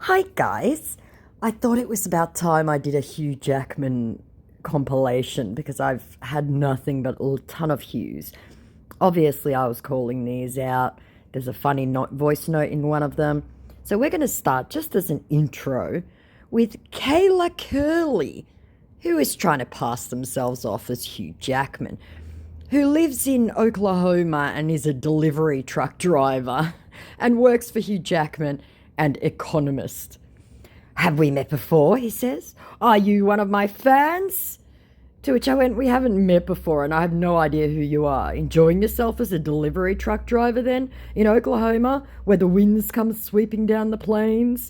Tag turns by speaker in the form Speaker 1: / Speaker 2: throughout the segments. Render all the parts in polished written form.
Speaker 1: Hi guys, I thought it was about time I did a Hugh Jackman compilation because I've had nothing but a ton of Hughes. Obviously, I was calling these out. There's a funny voice note in one of them. So we're going to start just as an intro with Kayla Curley, who is trying to pass themselves off as Hugh Jackman, who lives in Oklahoma and is a delivery truck driver and works for Hugh Jackman and economist. Have we met before? He says. Are you one of my fans? To which I went, we haven't met before and I have no idea who you are. Enjoying yourself as a delivery truck driver then in Oklahoma where the winds come sweeping down the plains?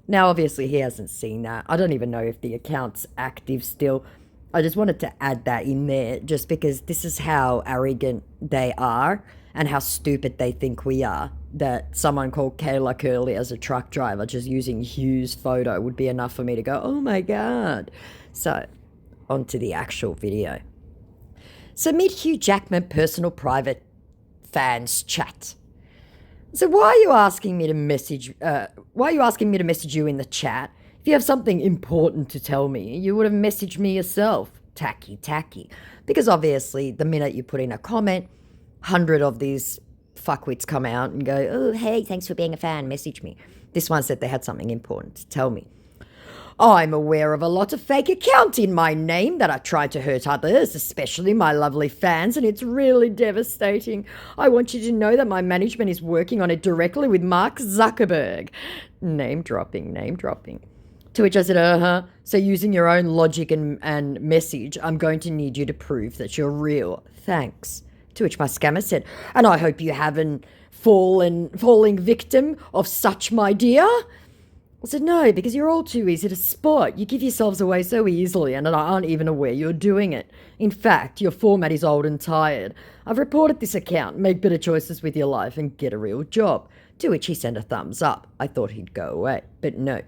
Speaker 1: Now, obviously, he hasn't seen that. I don't even know if the account's active still. I just wanted to add that in there just because this is how arrogant they are and how stupid they think we are. That someone called Kayla Curley as a truck driver just using Hugh's photo would be enough for me to go, oh my God. So, on to the actual video. So, meet Hugh Jackman personal private fans chat. So why are you asking me to message? Why are you asking me to message you in the chat? If you have something important to tell me, you would have messaged me yourself. Tacky. Because obviously, the minute you put in a comment, 100 of these fuckwits come out and go, oh, hey, thanks for being a fan, message me. This one said they had something important to tell me. I'm aware of a lot of fake accounts in my name that are trying to hurt others, especially my lovely fans, and it's really devastating. I want you to know that my management is working on it directly with Mark Zuckerberg. Name dropping. To which I said, so using your own logic and message, I'm going to need you to prove that you're real. Thanks. To which my scammer said, and I hope you haven't falling victim of such, my dear. I said, no, because you're all too easy to spot. You give yourselves away so easily and aren't even aware you're doing it. In fact, your format is old and tired. I've reported this account. Make better choices with your life and get a real job. To which he sent a thumbs up. I thought he'd go away, but no.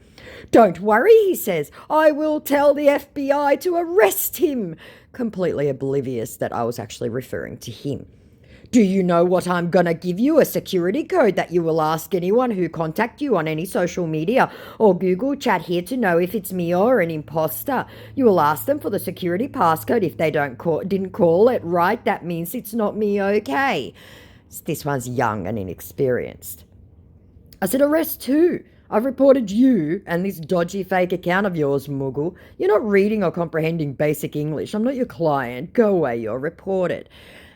Speaker 1: Don't worry, he says. I will tell the FBI to arrest him. Completely oblivious that I was actually referring to him. Do you know what I'm gonna give you? A security code that you will ask anyone who contact you on any social media or Google chat here to know if it's me or an imposter. You will ask them for the security passcode. If they didn't call it right, that means it's not me, okay? This one's young and inexperienced. I said, arrest who? I've reported you and this dodgy fake account of yours, Muggle. You're not reading or comprehending basic English. I'm not your client. Go away, you're reported.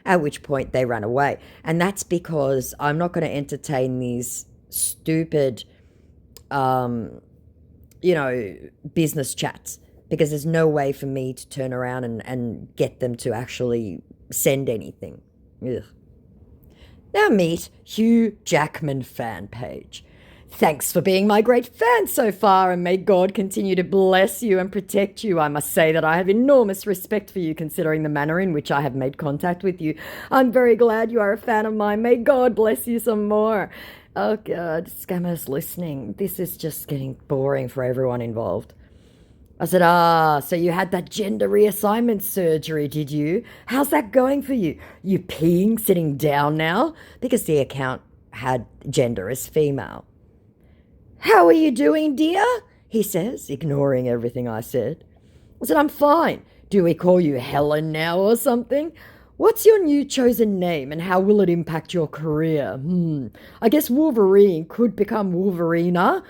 Speaker 1: At which point they ran away. And that's because I'm not going to entertain these stupid, business chats. Because there's no way for me to turn around and get them to actually send anything. Ugh. Now meet Hugh Jackman fan page. Thanks for being my great fan so far, and may God continue to bless you and protect you. I must say that I have enormous respect for you, considering the manner in which I have made contact with you. I'm very glad you are a fan of mine. May God bless you some more. Oh God, scammers listening. This is just getting boring for everyone involved. I said, so you had that gender reassignment surgery, did you? How's that going for you? You peeing sitting down now? Because the account had gender as female. How are you doing, dear? He says, ignoring everything I said. I said, I'm fine. Do we call you Helen now or something? What's your new chosen name and how will it impact your career? I guess Wolverine could become Wolverina.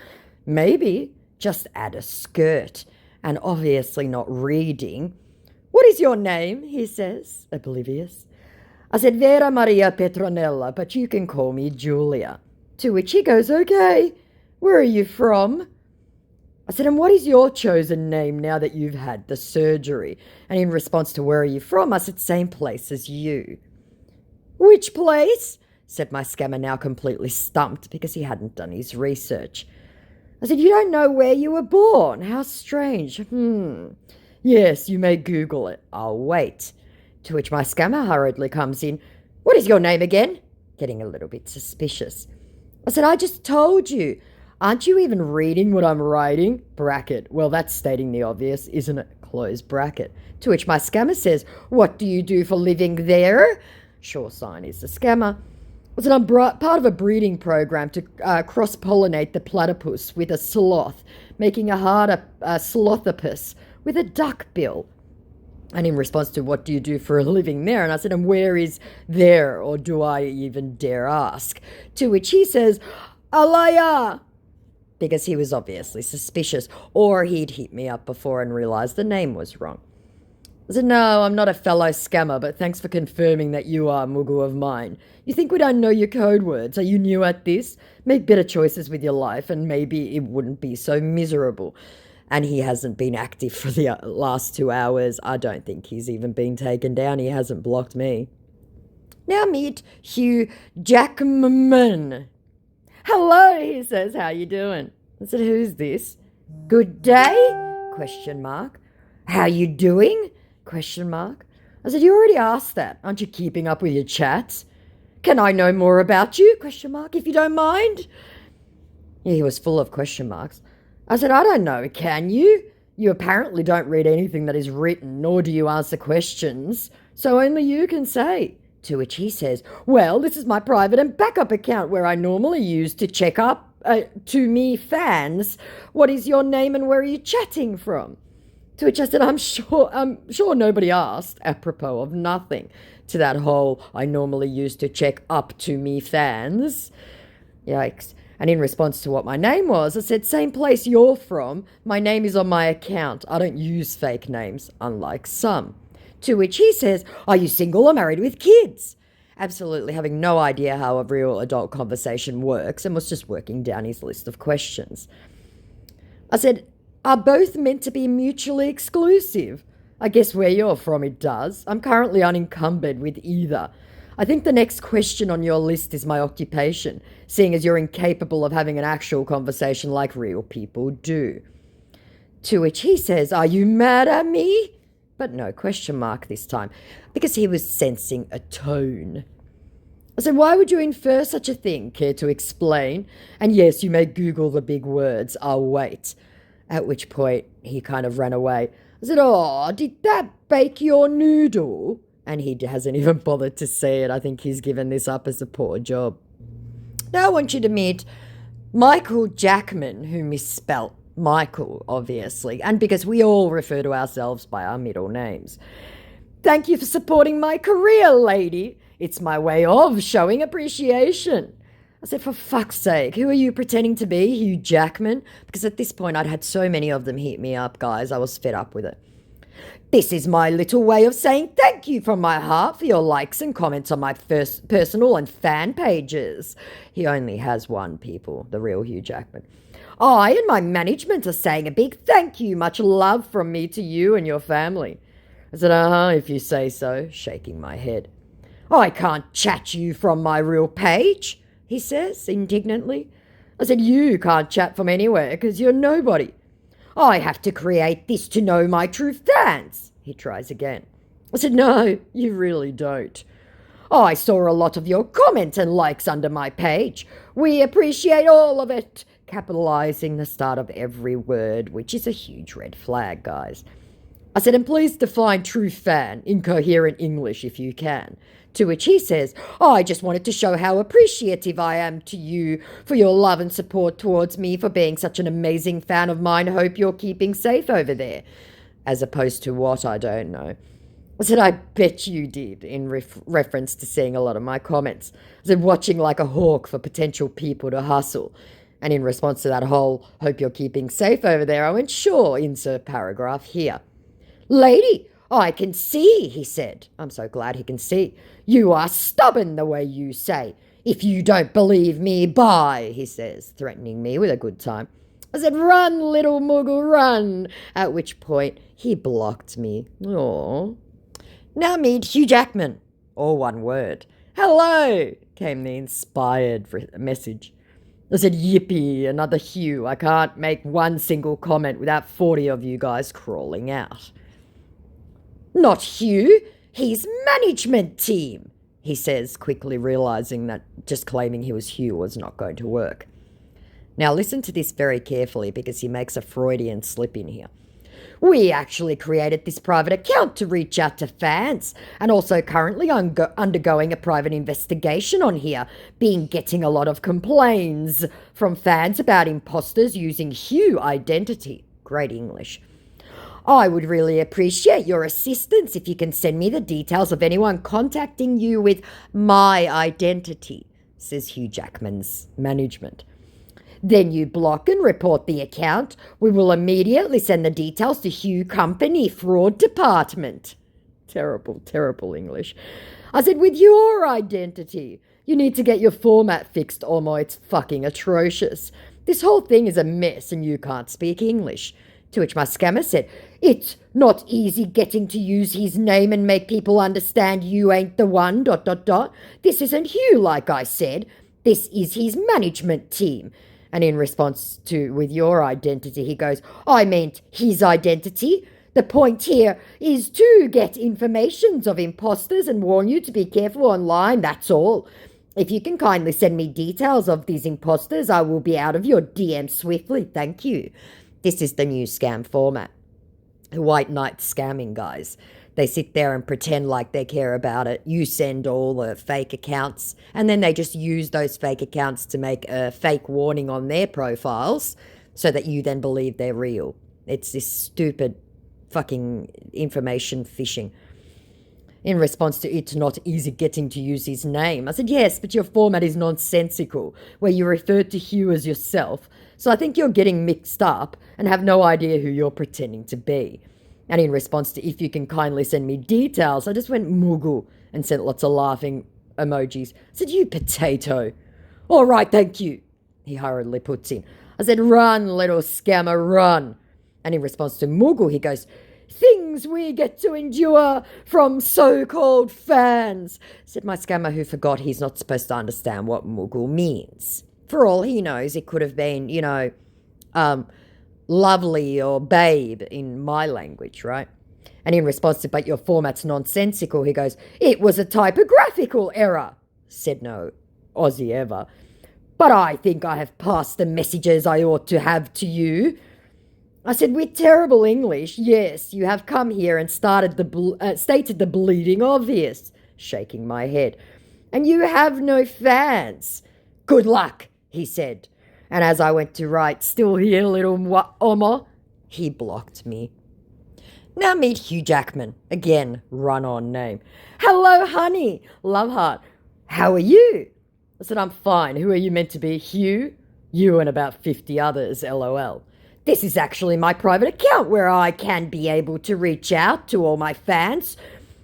Speaker 1: Maybe. Just add a skirt. And obviously not reading. What is your name? He says, oblivious. I said, Vera Maria Petronella, but you can call me Julia. To which he goes, okay. Where are you from? I said, and what is your chosen name now that you've had the surgery? And in response to where are you from, I said, same place as you. Which place? Said my scammer, now completely stumped because he hadn't done his research. I said, you don't know where you were born? How strange. Yes, you may Google it. I'll wait. To which my scammer hurriedly comes in. What is your name again? Getting a little bit suspicious. I said, I just told you. Aren't you even reading what I'm writing? Bracket. Well, that's stating the obvious, isn't it? Close bracket. To which my scammer says, what do you do for living there? Sure sign is the scammer. So I'm part of a breeding program to cross-pollinate the platypus with a sloth, making a harder slothopus with a duck bill. And in response to, what do you do for a living there? And I said, and where is there, or do I even dare ask? To which he says, Alaya, because he was obviously suspicious, or he'd hit me up before and realised the name was wrong. I said, no, I'm not a fellow scammer, but thanks for confirming that you are Mugu of mine. You think we don't know your code words? Are you new at this? Make better choices with your life and maybe it wouldn't be so miserable. And he hasn't been active for the last 2 hours. I don't think he's even been taken down. He hasn't blocked me. Now meet Hugh Jackman. Hello, he says, how you doing? I said, who's this? Good day? Question mark. How you doing? Question mark. I said, you already asked that. Aren't you keeping up with your chats? Can I know more about you? Question mark, if you don't mind. Yeah, he was full of question marks. I said, I don't know, can you? You apparently don't read anything that is written, nor do you answer questions, so only you can say. To which he says, well, this is my private and backup account where I normally use to check up to me fans. What is your name and where are you chatting from? To which I said, I'm sure nobody asked, apropos of nothing, to that whole I normally use to check up to me fans. Yikes. And in response to what my name was, I said, same place you're from. My name is on my account. I don't use fake names, unlike some. To which he says, are you single or married with kids? Absolutely having no idea how a real adult conversation works and was just working down his list of questions. I said, are both meant to be mutually exclusive? I guess where you're from it does. I'm currently unencumbered with either. I think the next question on your list is my occupation, seeing as you're incapable of having an actual conversation like real people do. To which he says, are you mad at me? But no question mark this time, because he was sensing a tone. I said, why would you infer such a thing? Care to explain? And yes, you may Google the big words. I'll wait. At which point he kind of ran away. I said, oh, did that bake your noodle? And he hasn't even bothered to say it. I think he's given this up as a poor job. Now I want you to meet Michael Jackman, who misspelt Michael, obviously, and because we all refer to ourselves by our middle names. Thank you for supporting my career, lady. It's my way of showing appreciation. I said, for fuck's sake, who are you pretending to be, Hugh Jackman? Because at this point I'd had so many of them hit me up, guys. I was fed up with it. This is my little way of saying thank you from my heart for your likes and comments on my first personal and fan pages. He only has one, people, the real Hugh Jackman. I and my management are saying a big thank you, much love from me to you and your family. I said, if you say so, shaking my head. I can't chat you from my real page, he says indignantly. I said, you can't chat from anywhere because you're nobody. I have to create this to know my true fans, he tries again. I said, no, you really don't. I saw a lot of your comments and likes under my page. We appreciate all of it, capitalising the start of every word, which is a huge red flag, guys. I said, and please define true fan in coherent English if you can. To which he says, I just wanted to show how appreciative I am to you for your love and support towards me for being such an amazing fan of mine. Hope you're keeping safe over there. As opposed to what, I don't know. I said, I bet you did, in reference to seeing a lot of my comments. I said, watching like a hawk for potential people to hustle. And in response to that whole, hope you're keeping safe over there, I went, sure, insert paragraph here. Lady, I can see, he said. I'm so glad he can see. You are stubborn the way you say. If you don't believe me, bye, he says, threatening me with a good time. I said, run, little Muggle, run. At which point, he blocked me. Aww. Now meet Hugh Jackman. All one word. Hello, came the inspired message. I said, yippee, another Hugh. I can't make one single comment without 40 of you guys crawling out. Not Hugh, he's management team, he says, quickly realising that just claiming he was Hugh was not going to work. Now listen to this very carefully because he makes a Freudian slip in here. We actually created this private account to reach out to fans, and also currently undergoing a private investigation on here, getting a lot of complaints from fans about imposters using Hugh identity. Great English. I would really appreciate your assistance if you can send me the details of anyone contacting you with my identity, says Hugh Jackman's management. Then you block and report the account. We will immediately send the details to Hugh Company Fraud Department. Terrible, terrible English. I said, with your identity. You need to get your format fixed, Omo. It's fucking atrocious. This whole thing is a mess and you can't speak English. To which my scammer said, it's not easy getting to use his name and make people understand you ain't the one, ... This isn't Hugh, like I said. This is his management team. And in response to, with your identity, he goes, I meant his identity. The point here is to get informations of imposters and warn you to be careful online, that's all. If you can kindly send me details of these imposters, I will be out of your DM swiftly, thank you. This is the new scam format. White knight scamming, guys. They sit there and pretend like they care about it. You send all the fake accounts, and then they just use those fake accounts to make a fake warning on their profiles so that you then believe they're real. It's this stupid fucking information phishing. In response to it's not easy getting to use his name, I said, yes, but your format is nonsensical, where you refer to Hugh as yourself. So I think you're getting mixed up and have no idea who you're pretending to be. And in response to if you can kindly send me details, I just went Mugu and sent lots of laughing emojis. I said, you potato. All right, thank you, he hurriedly puts in. I said, run, little scammer, run. And in response to Mugu, he goes, things we get to endure from so-called fans, said my scammer, who forgot he's not supposed to understand what Mugu means. For all he knows, it could have been, lovely or babe in my language, right? And in response to, but your format's nonsensical, he goes, it was a typographical error, said no Aussie ever. But I think I have passed the messages I ought to have to you. I said, with terrible English, yes, you have come here and stated the bleeding obvious, shaking my head. And you have no fans. Good luck, he said. And as I went to write, still here, little Omo, he blocked me. Now meet Hugh Jackman. Again, run-on name. Hello, honey. Love heart. How are you? I said, I'm fine. Who are you meant to be? Hugh? You and about 50 others, LOL. This is actually my private account where I can be able to reach out to all my fans.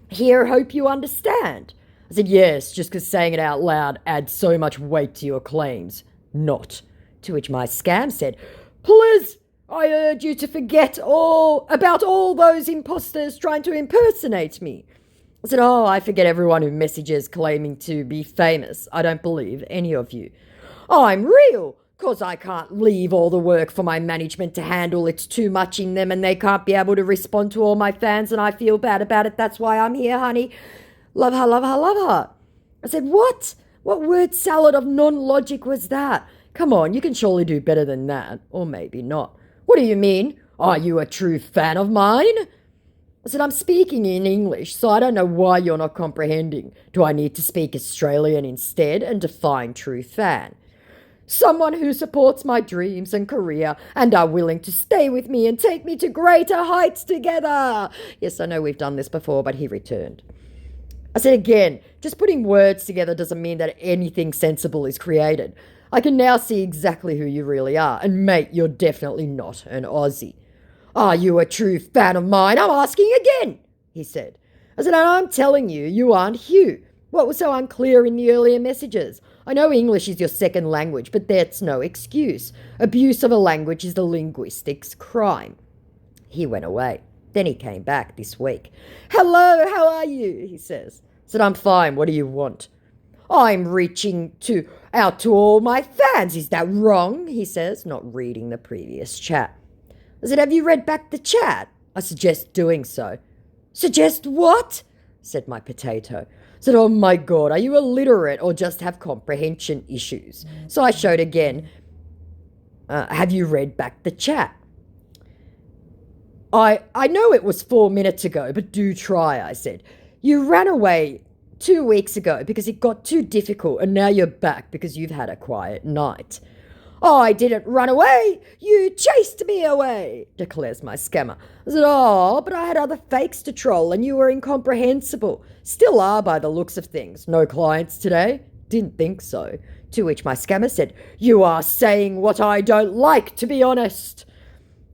Speaker 1: Here, hope you understand. I said, yes, just because saying it out loud adds so much weight to your claims. Not. To which my scam said, please, I urge you to forget about all those imposters trying to impersonate me. I said, oh, I forget everyone who messages claiming to be famous. I don't believe any of you. I'm real, cause I can't leave all the work for my management to handle. It's too much in them and they can't be able to respond to all my fans and I feel bad about it. That's why I'm here, honey. Love her, love her, love her. I said, what? What word salad of non-logic was that? Come on, you can surely do better than that. Or maybe not. What do you mean? Are you a true fan of mine? I said, I'm speaking in English, so I don't know why you're not comprehending. Do I need to speak Australian instead and define true fan? Someone who supports my dreams and career and are willing to stay with me and take me to greater heights together. Yes, I know we've done this before, but he returned. I said again, just putting words together doesn't mean that anything sensible is created. I can now see exactly who you really are. And mate, you're definitely not an Aussie. Are you a true fan of mine? I'm asking again, he said. I said, and I'm telling you, you aren't Hugh. What was so unclear in the earlier messages? I know English is your second language, but that's no excuse. Abuse of a language is the linguistics crime. He went away. Then he came back this week. Hello, how are you? He says. I said, I'm fine. What do you want? I'm reaching out to all my fans. Is that wrong? He says, not reading the previous chat. I said, have you read back the chat? I suggest doing so. Suggest what? Said my potato. I said, oh my God, are you illiterate or just have comprehension issues? So I showed again. Have you read back the chat? I know it was 4 minutes ago, but do try, I said. You ran away 2 weeks ago because it got too difficult, and now you're back because you've had a quiet night. I didn't run away. You chased me away, declares my scammer. I said, oh, but I had other fakes to troll and you were incomprehensible. Still are by the looks of things. No clients today? Didn't think so. To which my scammer said, you are saying what I don't like, to be honest.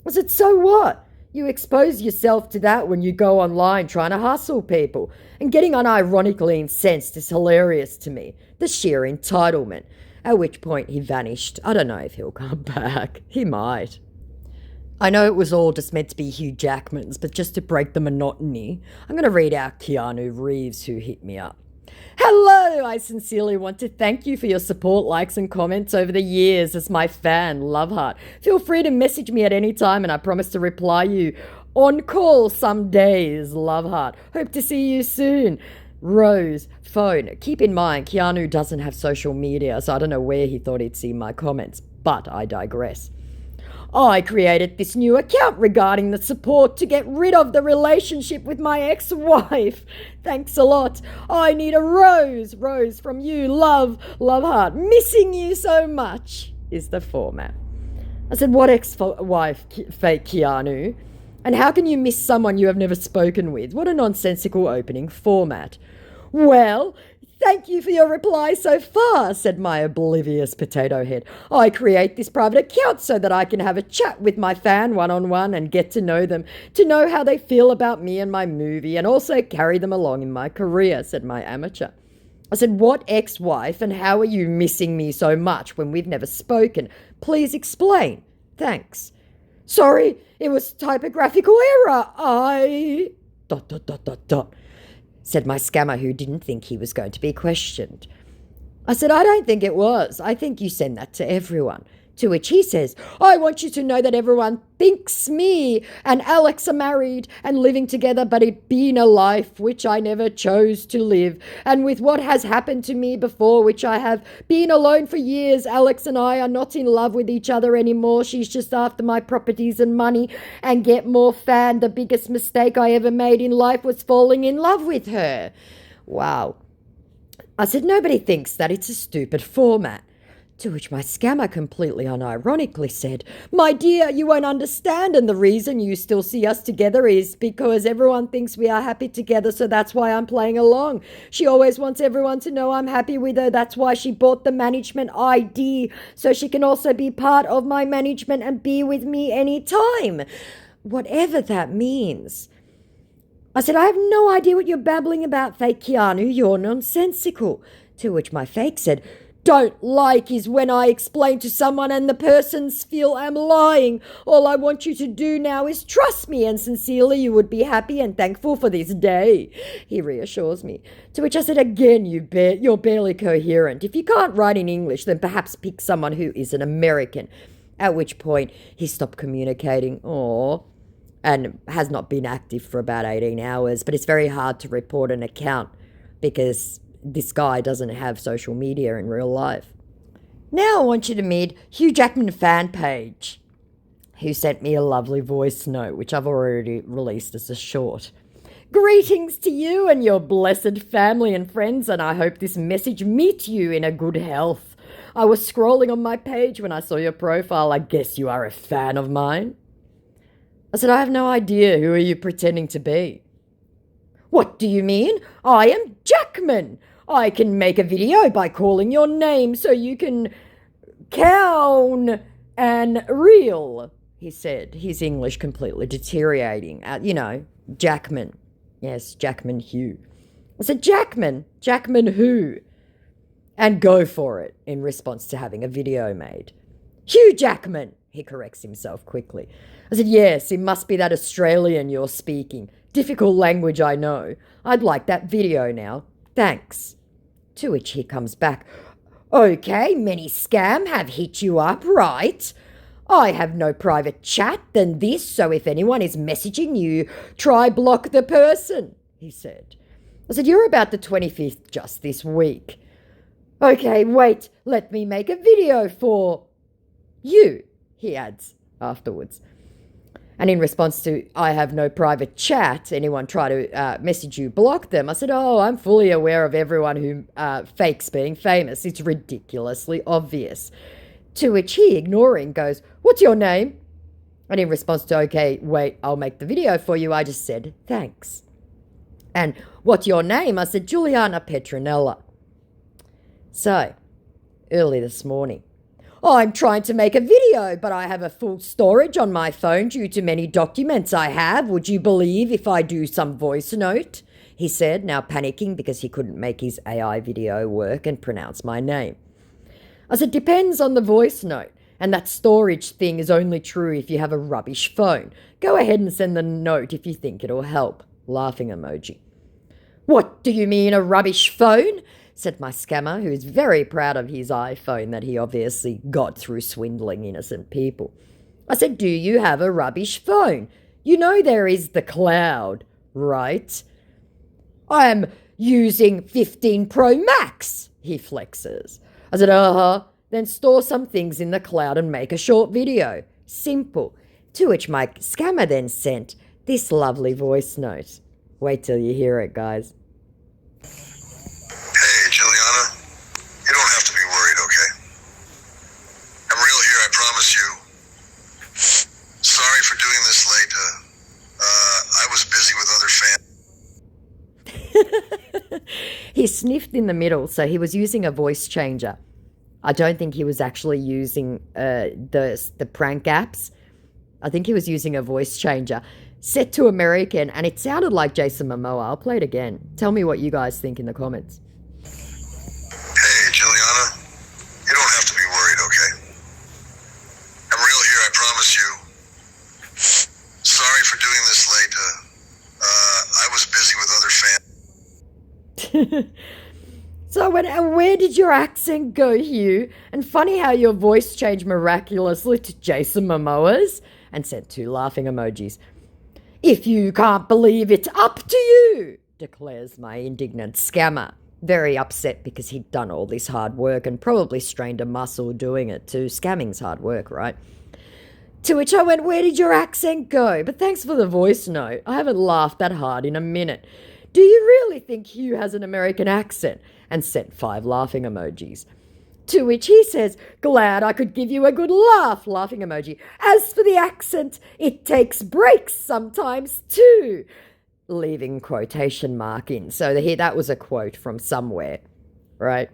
Speaker 1: I said, so what? You expose yourself to that when you go online trying to hustle people. And getting unironically incensed is hilarious to me. The sheer entitlement. At which point he vanished. I don't know if he'll come back. He might. I know it was all just meant to be Hugh Jackman's, but just to break the monotony, I'm going to read out Keanu Reeves, who hit me up. Hello! I sincerely want to thank you for your support, likes and comments over the years as my fan, Loveheart. Feel free to message me at any time and I promise to reply you on call some days, Loveheart. Hope to see you soon. Rose, phone. Keep in mind, Keanu doesn't have social media, so I don't know where he thought he'd see my comments, but I digress. I created this new account regarding the support to get rid of the relationship with my ex-wife. Thanks a lot. I need a rose from you, Loveheart. Missing you so much is the format. I said, what ex-wife, fake Keanu? And how can you miss someone you have never spoken with? What a nonsensical opening format. Well, thank you for your reply so far, said my oblivious potato head. I create this private account so that I can have a chat with my fan one-on-one and get to know them, to know how they feel about me and my movie, and also carry them along in my career, said my amateur. I said, what ex-wife and how are you missing me so much when we've never spoken? Please explain. Thanks. Sorry, it was typographical error. I... ... said my scammer, who didn't think he was going to be questioned. I said, I don't think it was. I think you send that to everyone. To which he says, I want you to know that everyone thinks me and Alex are married and living together, but it been a life which I never chose to live. And with what has happened to me before, which I have been alone for years, Alex and I are not in love with each other anymore. She's just after my properties and money and get more fan. The biggest mistake I ever made in life was falling in love with her. Wow. I said, nobody thinks that. It's a stupid format. To which my scammer completely unironically said, my dear, you won't understand, and the reason you still see us together is because everyone thinks we are happy together, so that's why I'm playing along. She always wants everyone to know I'm happy with her. That's why she bought the management ID, so she can also be part of my management and be with me anytime. Whatever that means. I said, I have no idea what you're babbling about, fake Keanu. You're nonsensical. To which my fake said, don't like is when I explain to someone and the persons feel I'm lying. All I want you to do now is trust me, and sincerely you would be happy and thankful for this day. He reassures me. To which I said, again, you're barely coherent. If you can't write in English, then perhaps pick someone who is an American. At which point he stopped communicating. And has not been active for about 18 hours. But it's very hard to report an account because this guy doesn't have social media in real life. Now I want you to meet Hugh Jackman fan page, who sent me a lovely voice note, which I've already released as a short. Greetings to you and your blessed family and friends, and I hope this message meets you in a good health. I was scrolling on my page when I saw your profile. I guess you are a fan of mine. I said, I have no idea. Who are you pretending to be? What do you mean? I am Jackman. I can make a video by calling your name so you can count and reel, he said, his English completely deteriorating. Jackman. Yes, Jackman Hugh. I said, Jackman? Jackman who? And go for it, in response to having a video made. Hugh Jackman, he corrects himself quickly. I said, yes, it must be that Australian you're speaking. Difficult language, I know. I'd like that video now. Thanks. To which he comes back, okay, many scam have hit you up, right? I have no private chat than this, so if anyone is messaging you, try block the person, he said. I said, you're about the 25th just this week. Okay, wait, let me make a video for you, he adds afterwards. And in response to, I have no private chat, anyone try to message you, block them. I said, oh, I'm fully aware of everyone who fakes being famous. It's ridiculously obvious. To which he, ignoring, goes, what's your name? And in response to, okay, wait, I'll make the video for you, I just said, thanks. And what's your name? I said, Juliana Petronella. So, early this morning, I'm trying to make a video, but I have a full storage on my phone due to many documents I have. Would you believe if I do some voice note? He said, now panicking because he couldn't make his AI video work and pronounce my name. I said, depends on the voice note. And that storage thing is only true if you have a rubbish phone. Go ahead and send the note if you think it'll help. Laughing emoji. What do you mean, a rubbish phone? Said my scammer, who is very proud of his iPhone that he obviously got through swindling innocent people. I said, do you have a rubbish phone? You know there is the cloud, right? I am using 15 Pro Max, he flexes. I said, then store some things in the cloud and make a short video. Simple. To which my scammer then sent this lovely voice note. Wait till you hear it, guys.
Speaker 2: Hey, Juliana, you don't have to be worried, okay? I'm real here, I promise you. Sorry for doing this late. I was busy with other fans.
Speaker 1: He sniffed in the middle, so he was using a voice changer. I don't think he was actually using the prank apps. I think he was using a voice changer set to American, and it sounded like Jason Momoa. I'll play it again. Tell me what you guys think in the comments.
Speaker 2: Hey, Juliana, you don't have to be worried, okay? I'm real here, I promise you. Sorry for doing this late. I was busy with other fans.
Speaker 1: So where did your accent go, Hugh? And funny how your voice changed miraculously to Jason Momoa's. And sent 2 laughing emojis. If you can't believe it, up to you, declares my indignant scammer. Very upset because he'd done all this hard work and probably strained a muscle doing it too. Scamming's hard work, right? To which I went, where did your accent go? But thanks for the voice note. I haven't laughed that hard in a minute. Do you really think Hugh has an American accent? And sent 5 laughing emojis. To which he says, glad I could give you a good laugh, laughing emoji. As for the accent, it takes breaks sometimes too. Leaving quotation mark in. So that was a quote from somewhere, right?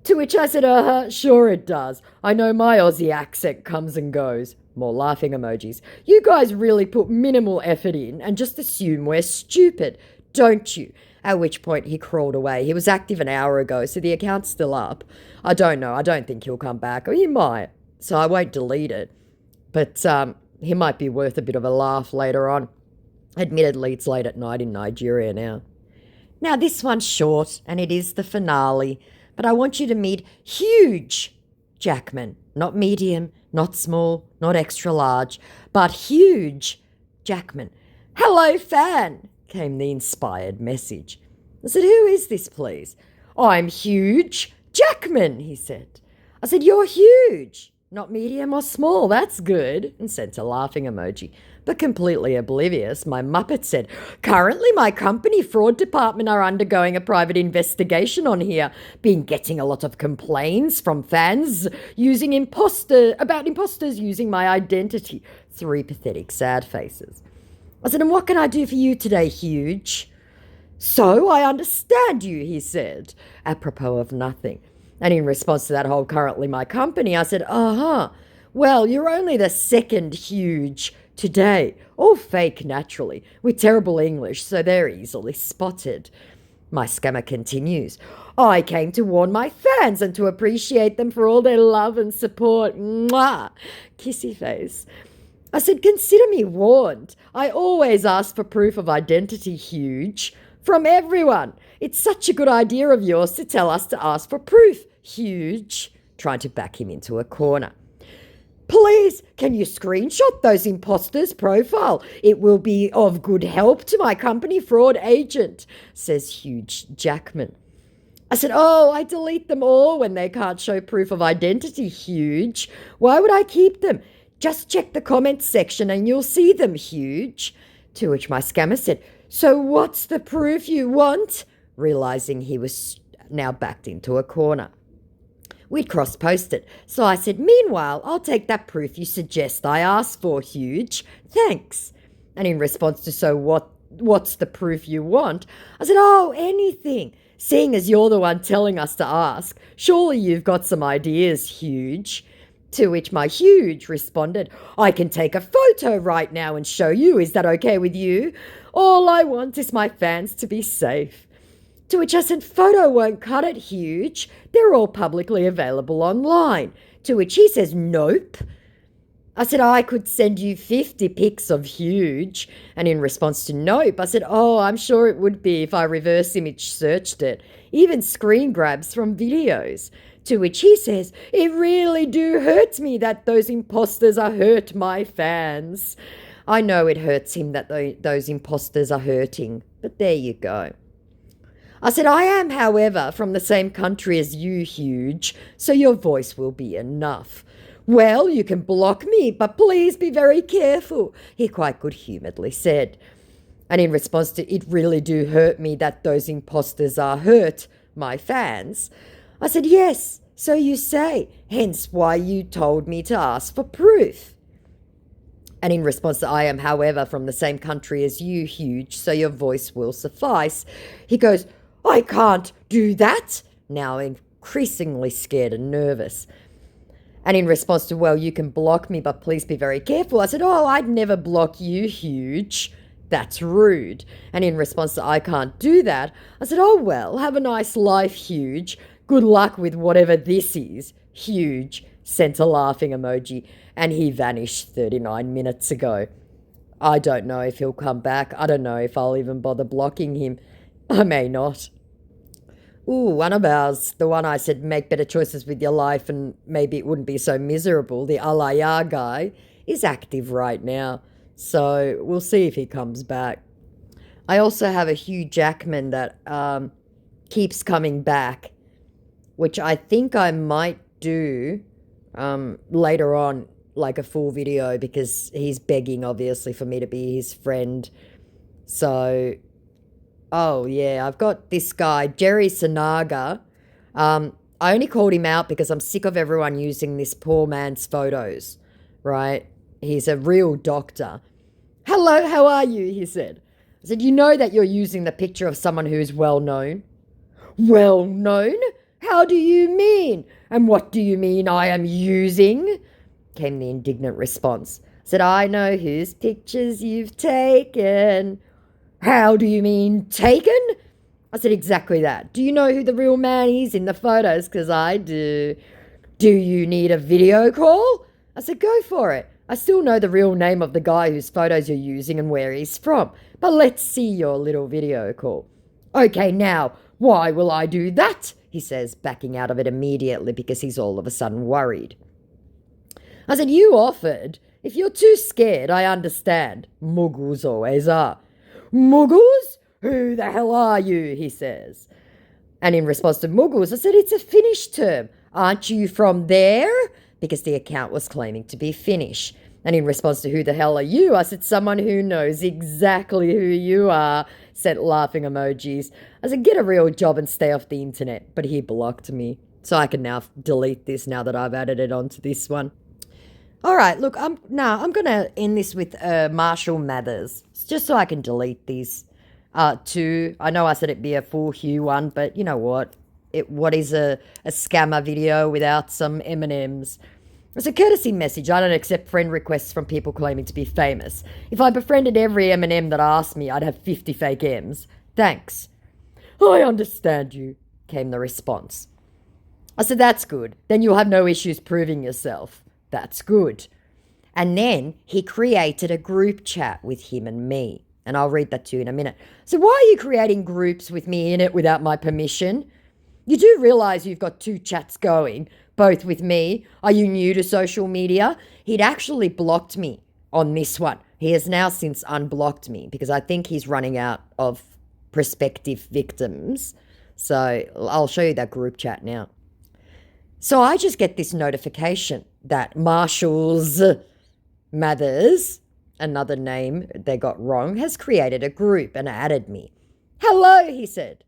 Speaker 1: To which I said, sure it does. I know my Aussie accent comes and goes. More laughing emojis. You guys really put minimal effort in and just assume we're stupid, don't you? At which point he crawled away. He was active an hour ago, so the account's still up. I don't know. I don't think he'll come back. Or he might. So I won't delete it. But he might be worth a bit of a laugh later on. Admittedly, it's late at night in Nigeria now. Now, this one's short, and it is the finale. But I want you to meet Huge Jackman. Not medium, not small, not extra large, but Huge Jackman. Hello, fan, came the inspired message. I said, who is this, please? I'm Huge Jackman, he said. I said, you're huge. Not medium or small, that's good, and sent a laughing emoji. But completely oblivious, my Muppet said, currently my company fraud department are undergoing a private investigation on here. Been getting a lot of complaints from fans about imposters using my identity. 3 pathetic sad faces. I said, and what can I do for you today, Huge? So I understand you, he said, apropos of nothing. And in response to that whole currently my company, I said, well, you're only the second Huge today. All fake, naturally, with terrible English, so they're easily spotted. My scammer continues. I came to warn my fans and to appreciate them for all their love and support. Mwah! Kissy face. I said, consider me warned. I always ask for proof of identity, Huge. From everyone. It's such a good idea of yours to tell us to ask for proof, Huge. Trying to back him into a corner. Please, can you screenshot those imposters' profile? It will be of good help to my company fraud agent, says Huge Jackman. I said, I delete them all when they can't show proof of identity, Huge. Why would I keep them? Just check the comments section and you'll see them, Huge. To which my scammer said, so what's the proof you want? Realising he was now backed into a corner. We'd cross-posted, so I said, meanwhile, I'll take that proof you suggest I ask for, Huge. Thanks. And in response to, so what's the proof you want? I said, oh, anything. Seeing as you're the one telling us to ask, surely you've got some ideas, Huge. To which my Huge responded, I can take a photo right now and show you. Is that okay with you? All I want is my fans to be safe. To which I said, photo won't cut it, Huge. They're all publicly available online. To which he says, nope. I said, I could send you 50 pics of Huge. And in response to nope, I said, oh, I'm sure it would be if I reverse image searched it. Even screen grabs from videos. To which he says, it really do hurt me that those imposters are hurt my fans. I know it hurts him that those imposters are hurting, but there you go. I said, I am, however, from the same country as you, Huge, so your voice will be enough. Well, you can block me, but please be very careful, he quite good-humouredly said. And in response to, it really do hurt me that those imposters are hurt, my fans, I said, yes, so you say, hence why you told me to ask for proof. And in response to, I am, however, from the same country as you, Huge, so your voice will suffice, he goes, I can't do that, now increasingly scared and nervous. And in response to, well, you can block me, but please be very careful, I said, oh, I'd never block you, Huge. That's rude. And in response to, I can't do that, I said, oh, well, have a nice life, Huge. Good luck with whatever this is. Huge sent a laughing emoji, and he vanished 39 minutes ago. I don't know if he'll come back. I don't know if I'll even bother blocking him. I may not. Ooh, one of ours, the one I said make better choices with your life and maybe it wouldn't be so miserable, the Alaya guy, is active right now. So we'll see if he comes back. I also have a Hugh Jackman that keeps coming back, which I think I might do later on, like a full video, because he's begging, obviously, for me to be his friend. So... oh, yeah, I've got this guy, Jerry Sanaga. I only called him out because I'm sick of everyone using this poor man's photos, right? He's a real doctor. Hello, how are you? He said. I said, you know that you're using the picture of someone who is well known? Well known? How do you mean? And what do you mean I am using? Came the indignant response. I said, I know whose pictures you've taken. How do you mean taken? I said, exactly that. Do you know who the real man is in the photos? Because I do. Do you need a video call? I said, go for it. I still know the real name of the guy whose photos you're using and where he's from. But let's see your little video call. Okay, now, why will I do that? He says, backing out of it immediately because he's all of a sudden worried. I said, you offered. If you're too scared, I understand. Muggles always are. Muggles? Who the hell are you? He says. And in response to Muggles, I said, it's a Finnish term. Aren't you from there? Because the account was claiming to be Finnish. And in response to who the hell are you? I said, someone who knows exactly who you are. Sent laughing emojis. I said, get a real job and stay off the internet. But he blocked me. So I can now delete this now that I've added it onto this one. All right, look, I'm going to end this with Marshall Mathers, just so I can delete these two. I know I said it'd be a full Hugh one, but you know what? What is a scammer video without some M&Ms? It's a courtesy message. I don't accept friend requests from people claiming to be famous. If I befriended every M&M that asked me, I'd have 50 fake M's. Thanks. I understand you, came the response. I said, that's good. Then you'll have no issues proving yourself. That's good. And then he created a group chat with him and me. And I'll read that to you in a minute. So why are you creating groups with me in it without my permission? You do realise you've got two chats going, both with me. Are you new to social media? He'd actually blocked me on this one. He has now since unblocked me because I think he's running out of prospective victims. So I'll show you that group chat now. So I just get this notification that Marshall's Mathers, another name they got wrong, has created a group and added me. Hello, he said.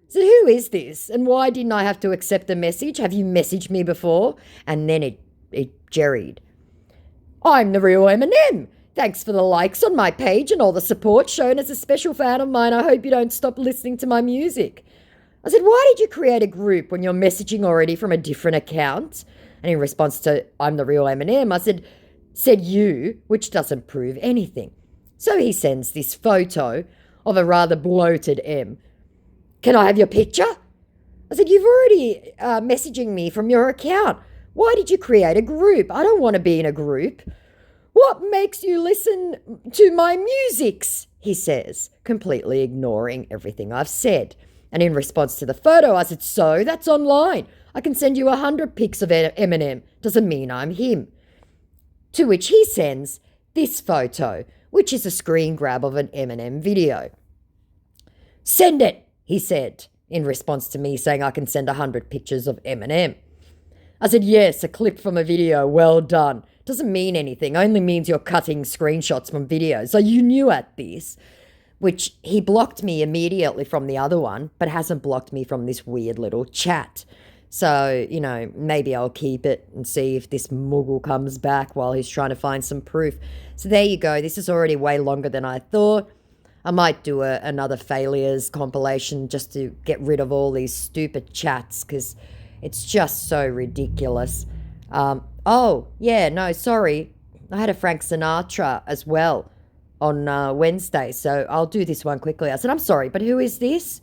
Speaker 1: I said, who is this? And why didn't I have to accept the message? Have you messaged me before? And then it jerried. I'm the real Eminem. Thanks for the likes on my page and all the support shown. As a special fan of mine, I hope you don't stop listening to my music. I said, why did you create a group when you're messaging already from a different account? And in response to, I'm the real Eminem, I said you, which doesn't prove anything. So he sends this photo of a rather bloated M. Can I have your picture? I said, you've already messaging me from your account. Why did you create a group? I don't want to be in a group. What makes you listen to my musics? He says, completely ignoring everything I've said. And in response to the photo, I said, so that's online. I can send you 100 pics of Eminem. Doesn't mean I'm him. To which he sends this photo, which is a screen grab of an Eminem video. Send it, he said, in response to me saying I can send 100 pictures of Eminem. I said, yes, a clip from a video, well done. Doesn't mean anything, only means you're cutting screenshots from videos. So you knew at this, which he blocked me immediately from the other one, but hasn't blocked me from this weird little chat. So, maybe I'll keep it and see if this muggle comes back while he's trying to find some proof. So there you go. This is already way longer than I thought. I might do another failures compilation just to get rid of all these stupid chats because it's just so ridiculous. Sorry. I had a Frank Sinatra as well on Wednesday, so I'll do this one quickly. I said, I'm sorry, but who is this?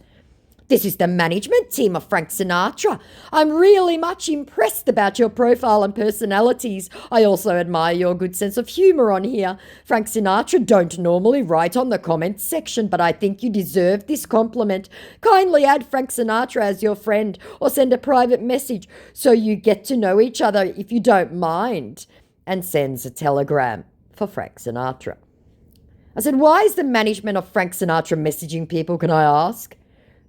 Speaker 1: This is the management team of Frank Sinatra. I'm really much impressed about your profile and personalities. I also admire your good sense of humor on here. Frank Sinatra don't normally write on the comments section, but I think you deserve this compliment. Kindly add Frank Sinatra as your friend or send a private message so you get to know each other if you don't mind. And sends a telegram for Frank Sinatra. I said, why is the management of Frank Sinatra messaging people, can I ask?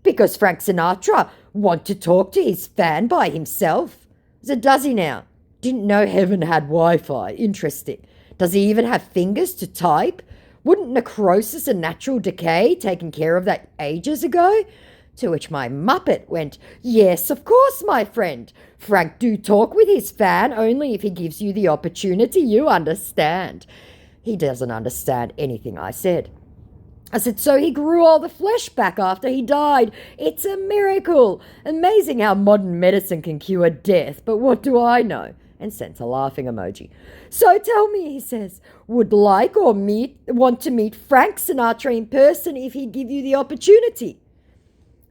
Speaker 1: Because Frank Sinatra want to talk to his fan by himself. I said, does he now? Didn't know heaven had Wi-Fi. Interesting. Does he even have fingers to type? Wouldn't necrosis and natural decay taken care of that ages ago? To which my Muppet went, yes, of course, my friend. Frank do talk with his fan only if he gives you the opportunity, you understand. He doesn't understand anything I said. I said, so he grew all the flesh back after he died. It's a miracle. Amazing how modern medicine can cure death, but what do I know? And sent a laughing emoji. So tell me, he says, would like or want to meet Frank Sinatra in person if he'd give you the opportunity?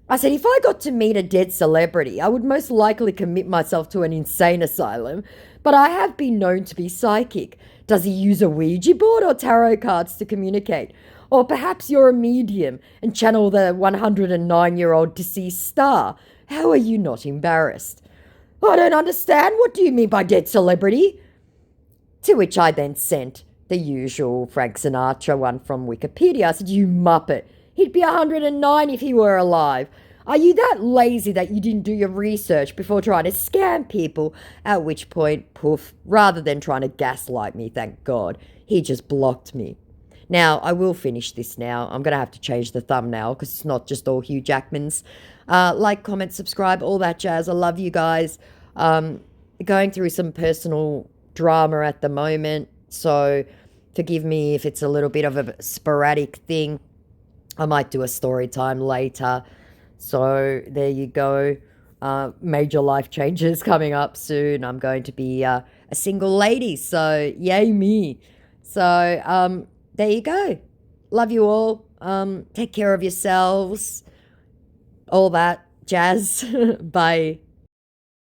Speaker 1: I said, if I got to meet a dead celebrity, I would most likely commit myself to an insane asylum, but I have been known to be psychic. Does he use a Ouija board or tarot cards to communicate? Or perhaps you're a medium and channel the 109-year-old deceased star. How are you not embarrassed? I don't understand. What do you mean by dead celebrity? To which I then sent the usual Frank Sinatra one from Wikipedia. I said, you muppet. He'd be 109 if he were alive. Are you that lazy that you didn't do your research before trying to scam people? At which point, poof, rather than trying to gaslight me, thank God, he just blocked me. Now, I will finish this now. I'm going to have to change the thumbnail because it's not just all Hugh Jackmans. Like, comment, subscribe, all that jazz. I love you guys. Going through some personal drama at the moment, so forgive me if it's a little bit of a sporadic thing. I might do a story time later. So there you go. Major life changes coming up soon. I'm going to be a single lady, so yay me. So there you go. Love you all. Take care of yourselves. All that jazz. Bye.